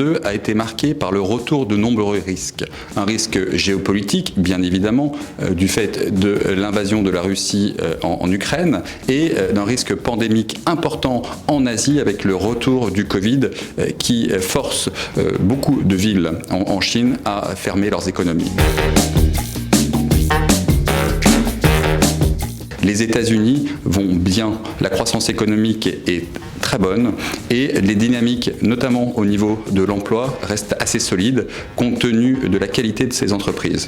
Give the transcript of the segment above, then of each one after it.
2022 a été marqué par le retour de nombreux risques. Un risque géopolitique, bien évidemment, du fait de l'invasion de la Russie en Ukraine, et d'un risque pandémique important en Asie avec le retour du Covid qui force beaucoup de villes en Chine à fermer leurs économies. Les États-Unis vont bien, la croissance économique est très bonne et les dynamiques, notamment au niveau de l'emploi, restent assez solides compte tenu de la qualité de ces entreprises.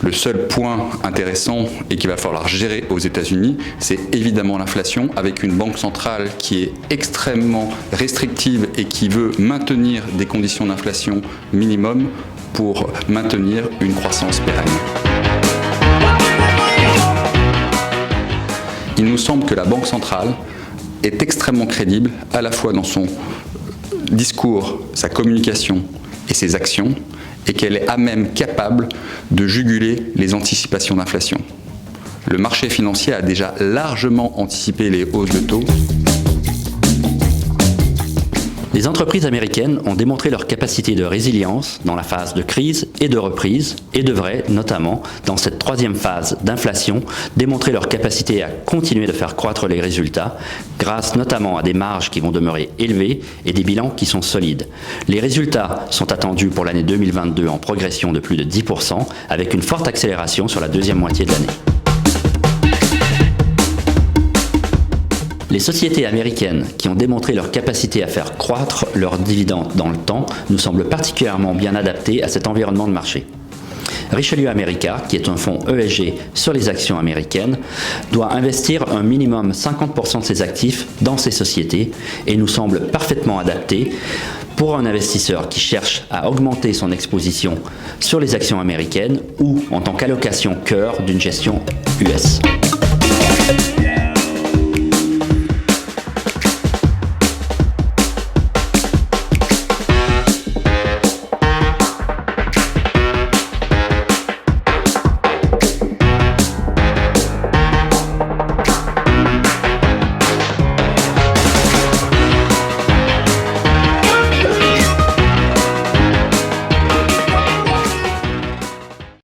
Le seul point intéressant et qu'il va falloir gérer aux États-Unis, c'est évidemment l'inflation, avec une banque centrale qui est extrêmement restrictive et qui veut maintenir des conditions d'inflation minimum pour maintenir une croissance pérenne. Il nous semble que la Banque centrale est extrêmement crédible, à la fois dans son discours, sa communication et ses actions, et qu'elle est à même capable de juguler les anticipations d'inflation. Le marché financier a déjà largement anticipé les hausses de taux. Les entreprises américaines ont démontré leur capacité de résilience dans la phase de crise et de reprise et devraient, notamment dans cette troisième phase d'inflation, démontrer leur capacité à continuer de faire croître les résultats grâce notamment à des marges qui vont demeurer élevées et des bilans qui sont solides. Les résultats sont attendus pour l'année 2022 en progression de plus de 10% avec une forte accélération sur la deuxième moitié de l'année. Les sociétés américaines qui ont démontré leur capacité à faire croître leurs dividendes dans le temps nous semblent particulièrement bien adaptées à cet environnement de marché. Richelieu America, qui est un fonds ESG sur les actions américaines, doit investir un minimum 50% de ses actifs dans ces sociétés et nous semble parfaitement adapté pour un investisseur qui cherche à augmenter son exposition sur les actions américaines ou en tant qu'allocation cœur d'une gestion US.